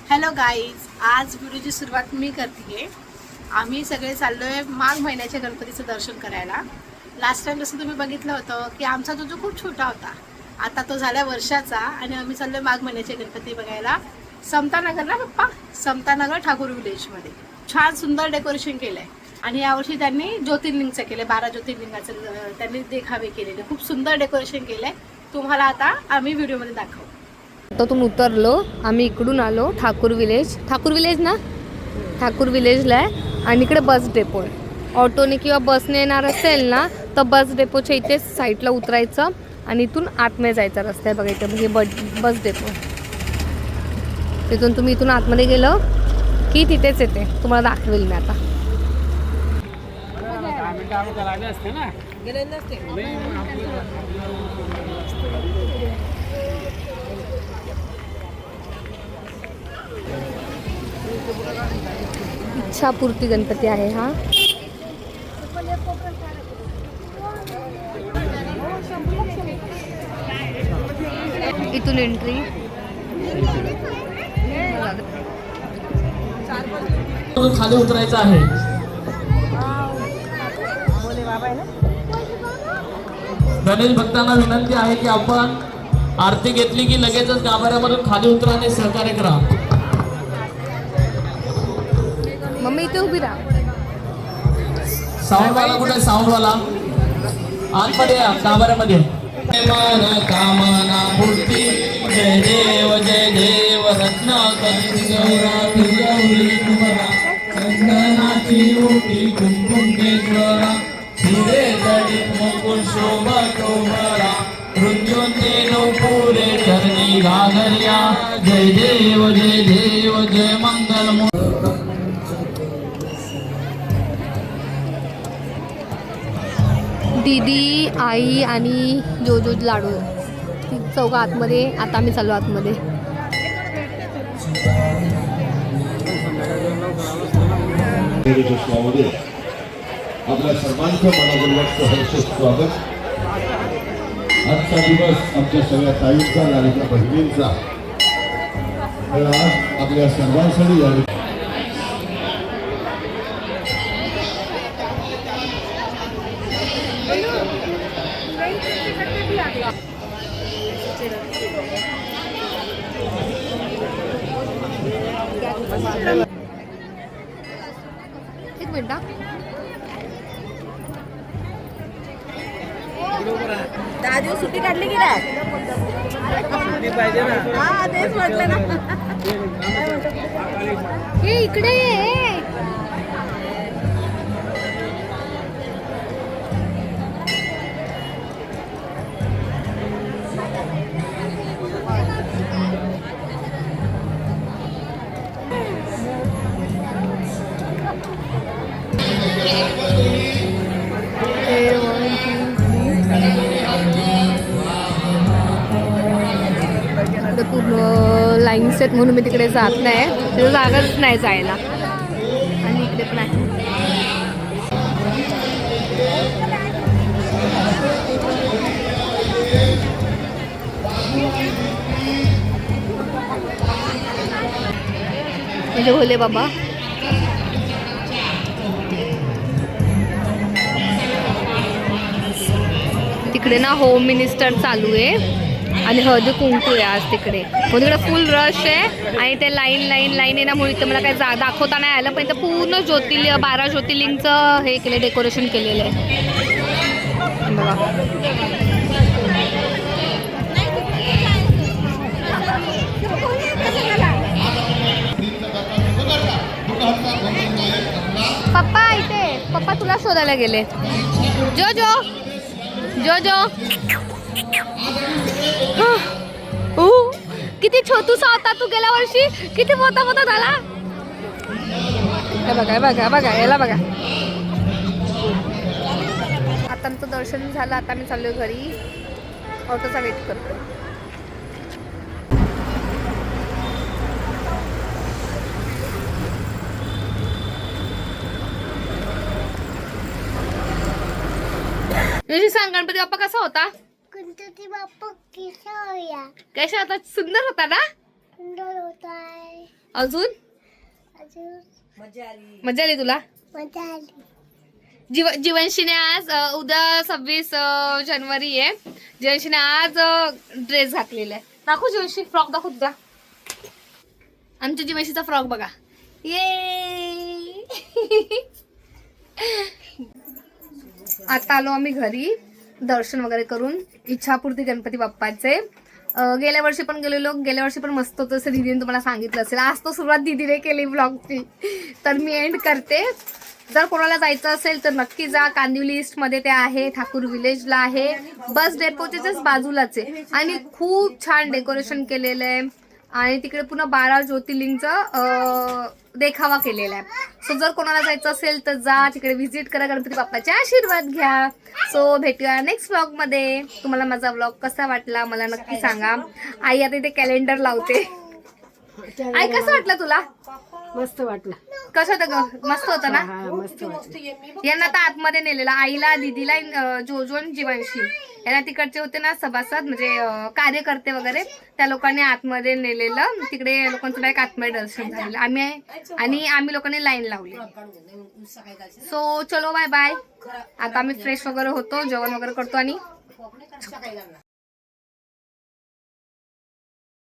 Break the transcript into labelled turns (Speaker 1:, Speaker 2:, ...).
Speaker 1: Hello guys, आज व्हिडिओची सुरुवात मी करते. आम्ही सगळे चाललोय माघ महिन्याच्या गणपतीचं दर्शन करायला. लास्ट टाइम जसं तुम्ही बघितलं होतं की आमचा जो खूप छोटा होता, आता तो झाला वर्षाचा आणि आम्ही चाललोय माघ महिन्याचे गणपती बघायला. समतानगर ना पप्पा, समतानगर ठाकूर विलेजमध्ये छान सुंदर डेकोरेशन केलं आहे. आणि यावर्षी त्यांनी ज्योतिर्लिंगचं केलं, 12 ज्योतिर्लिंगाचं त्यांनी देखावे केलेले. खूप सुंदर डेकोरेशन केलं आहे. तुम्हाला आता आम्ही व्हिडिओमध्ये दाखवू.
Speaker 2: ऑटोतून उतरलो आम्ही, इकडून आलो ठाकूर विलेज ना, ठाकूर विलेजला आहे. आणि इकडे बस डेपो आहे. ऑटोने किंवा बसने येणार असेल ना तर बस डेपोच्या इथे साईडला उतरायचं आणि इथून आतमध्ये जायचा रस्ता आहे. बघा इथे हे बस डेपो. तिथून तुम्ही इथून आतमध्ये गेलं की तिथेच येते, तुम्हाला दाखवेल मी आता. इच्छापूर्ती गणपती आहे हा. इथून एंट्री.
Speaker 3: खाली उतरायचं आहे. गणेश भक्तांना विनंती आहे की आपण आरती घेतली की लगेचच गाभाऱ्यामधून खाली उतरा आणि सहकार्य करा.
Speaker 2: मम्मी इथे उभी राहा.
Speaker 3: साऊंड वाला कुठे? साऊंड वाला आतमध्ये या गाभाऱ्यामध्ये. कामना मूर्ती जय देव रत्नाकरी गौरी कुमारा चंदनाची ओटी कुंकुमेश्वरा हिरे जडित मुकुट शोभा तोमरा मृत्युंजय नौपुरे चरणी घागर्या जय देव जय मंगल.
Speaker 2: दीदी, आई आणि जोजो लाडू चौघा आतमध्ये. आता आम्ही चाललो आतमध्ये.
Speaker 4: आपल्या सर्वांचं मनापूर्वक सहर्ष स्वागत. आजचा दिवस आमच्या सगळ्या ताईंचा, लाडक्या बहिणींचा, आज आपल्या सर्वांसाठी या
Speaker 2: एक मिनिट.
Speaker 1: दहा दिवस सुट्टी काढली की नाही? हा, तेच म्हटलं ना.
Speaker 2: हे इकडे ये. पूर्ण लाईन सेट म्हणून मी तिकडे जात नाही, तिथे जागाच नाही जायला. आणि इकडे पण आहे. म्हणजे भोले बाबा. तिकडे ना होम मिनिस्टर चालू आहे आणि हळदी कुंकू आहे आज तिकडे. मग तिकडे फुल रश आहे आणि ते लाईन आहे ना, म्हणून इथे मला काही दाखवता नाही आलं. पण इथं पूर्ण 12 ज्योतिर्लिंगचं हे केलं, डेकोरेशन केलेलं आहे बघा. पप्पा इथे, पप्पा तुला शोधायला गेले. जो किती छोटूसा होता तू गेल्या वर्षी, किती मोठा झाला. बघा याला बघा. आता आमचं दर्शन झालं. आता मी चाललोय घरी. ऑटोचा वेट करतो. सांग, गणपती बाप्पा कसा होता?
Speaker 5: गणपती बाप्पा कैसा होया?
Speaker 2: कैसा होता? सुंदर होता ना?
Speaker 5: सुंदर होता है.
Speaker 2: अजून मजा आली तुला? जीवनशीने आज उद्या 26 जानेवारी आहे. जीवनशीने आज ड्रेस घातलेला आहे. दाखव जीवनशी, फ्रॉक दाखव तुझा. आमच्या जीवनशीचा फ्रॉक बघा. ये आता आलो आम्ही घरी दर्शन वगैरे करून इच्छापूर्ती गणपती बाप्पाचे. गेल्या वर्षी पण गेलेलो, गेल्या वर्षी पण मस्त होतं असं दीदीने तुम्हाला सांगितलं असेल. आज तो सुरुवात दीदीने केली ब्लॉगची, तर मी एंड करते. जर कोणाला जायचं असेल तर नक्की जा. कांदिवली ईस्टमध्ये ते आहे, ठाकूर विलेजला आहे, बस डेपोच्याच बाजूलाच आहे आणि खूप छान डेकोरेशन केलेलं आहे आणि तिकडे पुन्हा 12 ज्योतिर्लिंगचा देखावा केलेला आहे. सो जर कोणाला जायचं असेल तर जा तिकडे, व्हिजिट करा, गणपती बाप्पाचे आशीर्वाद घ्या. सो भेटूया नेक्स्ट व्लॉगमध्ये. तुम्हाला माझा व्लॉग कसा वाटला मला नक्की सांगा. आई आता इथे कॅलेंडर लावते. आई कसं वाटलं तुला?
Speaker 1: मस्त वाटलं.
Speaker 2: कसं होतं? मस्त होतं ना?
Speaker 1: मस्त वाटलं.
Speaker 2: यांना तर आतमध्ये नेलेलं, आईला, दीदीला, जोजो आणि जीवांशी यांना तिकडचे होते ना सभासद, म्हणजे कार्यकर्ते वगैरे, त्या लोकांनी आतमध्ये नेलेलं. तिकडे लोकांचं डायरेक्ट आतमध्ये दर्शन झालेलं. आम्ही लोकांनी लाईन लावली. सो चलो बाय बाय. आता आम्ही फ्रेश वगैरे होतो, जेवण वगैरे करतो आणि